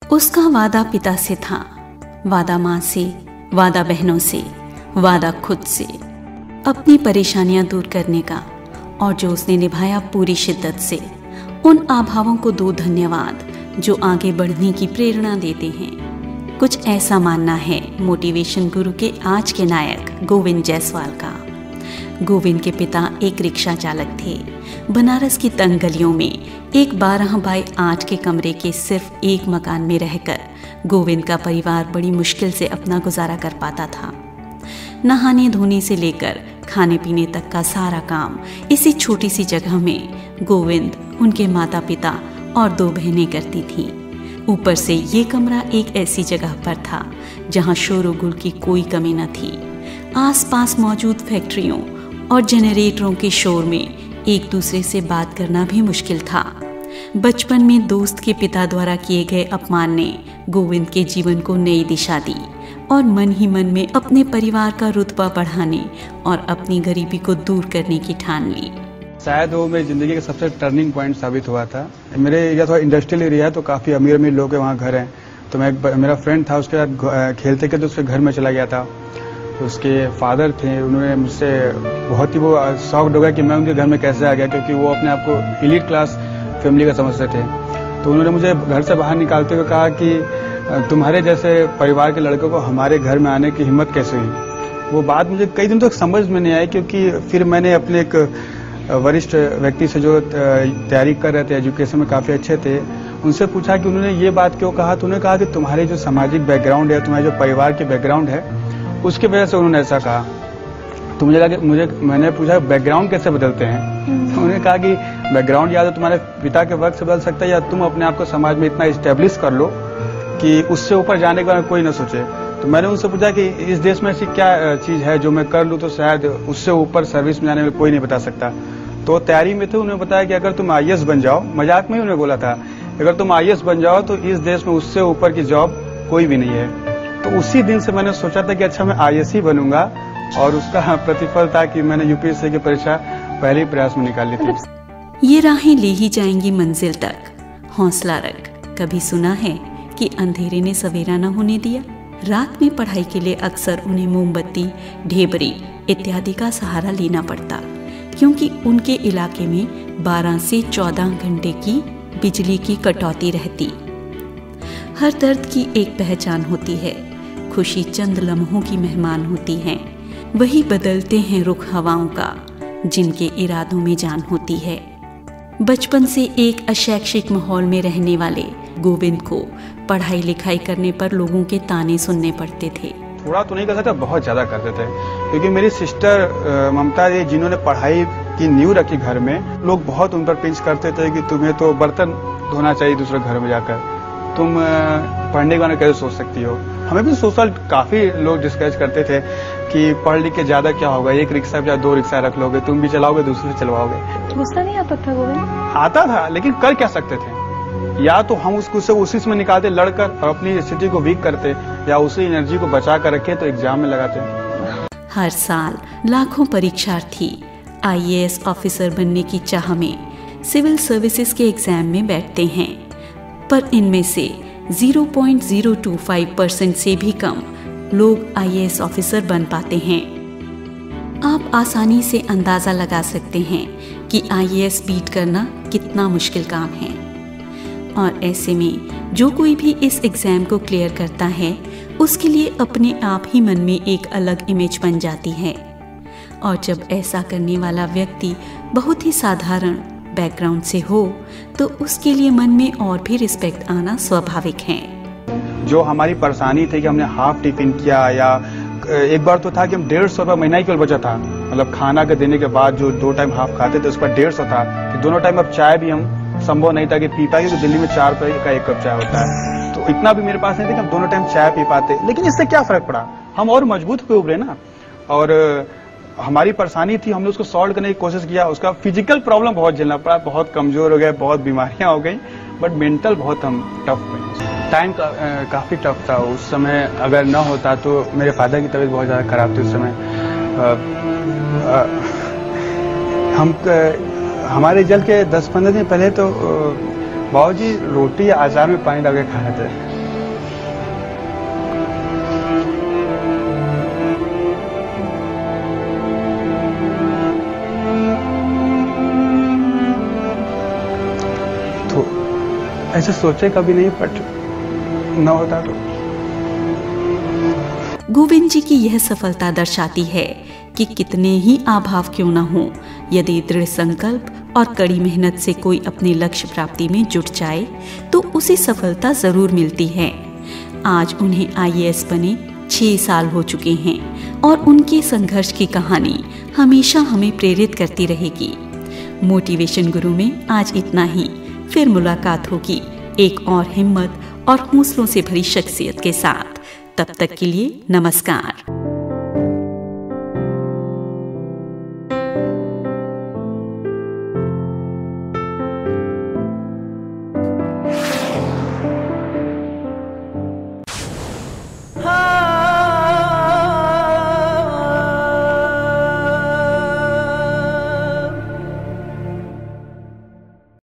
उसका वादा पिता से था, वादा माँ से, वादा बहनों से, वादा खुद से, अपनी परेशानियां दूर करने का, और जो उसने निभाया पूरी शिद्दत से। उन अभावों को दो धन्यवाद जो आगे बढ़ने की प्रेरणा देते हैं। कुछ ऐसा मानना है मोटिवेशन गुरु के आज के नायक गोविंद जायसवाल का। गोविंद के पिता एक रिक्शा चालक थे। बनारस की तंग गलियों में एक 12 बाई 8 के कमरे के सिर्फ एक मकान में रहकर गोविंद का परिवार बड़ी मुश्किल से अपना गुजारा कर पाता था। नहाने धोने से लेकर खाने पीने तक का सारा काम इसी छोटी सी जगह में गोविंद, उनके माता पिता और 2 बहनें करती थीं। ऊपर से ये कमरा एक ऐसी जगह पर था जहां शोर-गुल की कोई कमी न थी। आसपास मौजूद फैक्ट्रियों और जनरेटरों के शोर में एक दूसरे से बात करना भी मुश्किल था। बचपन में दोस्त के पिता द्वारा किए गए अपमान ने गोविंद के जीवन को नई दिशा दी और मन ही मन में अपने परिवार का रुतबा बढ़ाने और अपनी गरीबी को दूर करने की ठान ली। शायद वो मेरी जिंदगी का सबसे टर्निंग पॉइंट साबित हुआ था। मेरे एरिया थोड़ा इंडस्ट्रियल एरिया है, तो काफ़ी अमीर अमीर लोग के वहाँ घर हैं। तो मेरा फ्रेंड था, उसके साथ खेलते खेलते उसके घर में चला गया था। तो उसके फादर थे, उन्होंने मुझसे बहुत ही वो शॉक्ड हो गया कि मैं उनके घर में कैसे आ गया, क्योंकि वो अपने आप को एलीट क्लास फैमिली का समझते थे। तो उन्होंने मुझे घर से बाहर निकालते हुए कहा कि तुम्हारे जैसे परिवार के लड़कों को हमारे घर में आने की हिम्मत कैसे हुई। वो बात मुझे कई दिन तक समझ में नहीं आई, क्योंकि फिर मैंने अपने एक वरिष्ठ व्यक्ति से जो तैयारी कर रहे थे, एजुकेशन में काफ़ी अच्छे थे, उनसे पूछा कि उन्होंने ये बात क्यों कहा। तो उन्होंने कहा कि तुम्हारे जो सामाजिक बैकग्राउंड है, तुम्हारे जो परिवार के बैकग्राउंड है, उसकी वजह से उन्होंने ऐसा कहा। तो मुझे लगा कि मैंने पूछा बैकग्राउंड कैसे बदलते हैं। तो उन्होंने कहा कि बैकग्राउंड या तो तुम्हारे पिता के वक्त से बदल सकता है, या तुम अपने आप को समाज में इतना इस्टेब्लिश कर लो कि उससे ऊपर जाने के बारे में कोई ना सोचे। तो मैंने उनसे पूछा कि इस देश में ऐसी क्या चीज़ है जो मैं कर लूँ तो शायद उससे ऊपर सर्विस में जाने में कोई नहीं बता सकता। तो तैयारी में थे, उन्होंने बताया कि अगर तुम IAS बन जाओ, मजाक में ही उन्होंने बोला था, अगर तुम IAS बन जाओ तो इस देश में उससे ऊपर की जॉब कोई भी नहीं है। तो उसी दिन से मैंने सोचा था कि अच्छा मैं IAS ही बनूंगा, और उसका प्रतिफल था कि मैंने UPSC की परीक्षा पहले ही प्रयास में निकाल ली थी। ये राहें ले ही जाएंगी मंजिल तक, हौसला रख। कभी सुना है कि अंधेरे ने सवेरा न होने दिया। रात में पढ़ाई के लिए अक्सर उन्हें मोमबत्ती, ढेबरी इत्यादि का सहारा लेना पड़ता, क्योंकि उनके इलाके में 12 से 14 घंटे की बिजली की कटौती रहती। हर दर्द की एक पहचान होती है। खुशी चंद लम्हों की मेहमान होती है, वही बदलते हैं रुख हवाओं का, जिनके इरादों में जान होती है। बचपन से एक अशैक्षिक माहौल में रहने वाले गोविंद को पढ़ाई लिखाई करने पर लोगों के ताने सुनने पड़ते थे। थोड़ा तो नहीं कर सकता, बहुत ज्यादा करते थे, क्योंकि मेरी सिस्टर ममता जी, जिन्होंने पढ़ाई की नींव रखी घर में, लोग बहुत उन पर पिंच करते थे कि तुम्हें तो बर्तन धोना चाहिए दूसरे घर में जाकर, तुम पढ़ने के बारे में कैसे सोच सकती हो। हमें भी सोशल काफी लोग डिस्कस करते थे कि पढ़ लिख के ज्यादा क्या होगा, एक रिक्शा या 2 रिक्शा रख लोगे, तुम भी चलाओगे दूसरे से चलवाओगे। गुस्सा नहीं आता था गोविंद? आता था, लेकिन कर क्या सकते थे। या तो हम उसको उसी में निकालते लड़कर और अपनी स्थिति को वीक करते, या उसी एनर्जी को बचा कर रखे तो एग्जाम में लगाते। हर साल लाखों परीक्षार्थी IAS ऑफिसर बनने की चाह में सिविल सर्विसेज के एग्जाम में बैठते हैं, पर इनमें से 0.025% से भी कम लोग IAS ऑफिसर बन पाते हैं। आप आसानी से अंदाजा लगा सकते हैं कि IAS बीट करना कितना मुश्किल काम है। और ऐसे में जो कोई भी इस एग्जाम को क्लियर करता है, उसके लिए अपने आप ही मन में एक अलग इमेज बन जाती है। और जब ऐसा करने वाला व्यक्ति बहुत ही साधारण बैकग्राउंड से हो, तो उसके लिए मन में और भी रिस्पेक्ट आना स्वाभाविक है। जो हमारी परेशानी थी कि हमने हाफ टिफिन किया, या एक बार तो था कि हम 150 रुपये महीना ही केवल बचा था, मतलब खाना के देने के बाद जो 2 टाइम हाफ खाते थे उस पर 150 था, कि दोनों टाइम अब चाय भी हम संभव नहीं था कि पी पाए, क्योंकि दिल्ली में 4 रुपये का 1 कप चाय होता है। तो इतना भी मेरे पास नहीं था कि हम दोनों टाइम चाय पी पाते। लेकिन इससे क्या फर्क पड़ा, हम और मजबूत हुए उभरे ना। और हमारी परेशानी थी, हमने उसको सॉल्व करने की कोशिश किया। उसका फिजिकल प्रॉब्लम बहुत झेलना पड़ा, बहुत कमजोर हो गए, बहुत बीमारियां हो गई, बट मेंटल बहुत हम टफ हुए। टाइम काफी टफ था उस समय। अगर न होता तो मेरे फादर की तबीयत बहुत ज्यादा खराब थी उस समय। हमारे रिजल्ट के 10-15 दिन पहले तो बाबूजी रोटी या अचार में पानी डाल के खा रहे थे। ऐसे सोचे कभी नहीं, बट ना होता तो। गोविंद जी की यह सफलता दर्शाती है कि कितने ही अभाव क्यों न हो, यदि दृढ़ संकल्प और कड़ी मेहनत से कोई अपने लक्ष्य प्राप्ति में जुट जाए तो उसे सफलता जरूर मिलती है। आज उन्हें IAS बने 6 साल हो चुके हैं और उनके संघर्ष की कहानी हमेशा हमें प्रेरित करती रहेगी। मोटिवेशन गुरु में आज इतना ही। फिर मुलाकात होगी एक और हिम्मत और हौसलों से भरी शख्सियत के साथ। तब तक के लिए नमस्कार। हाँ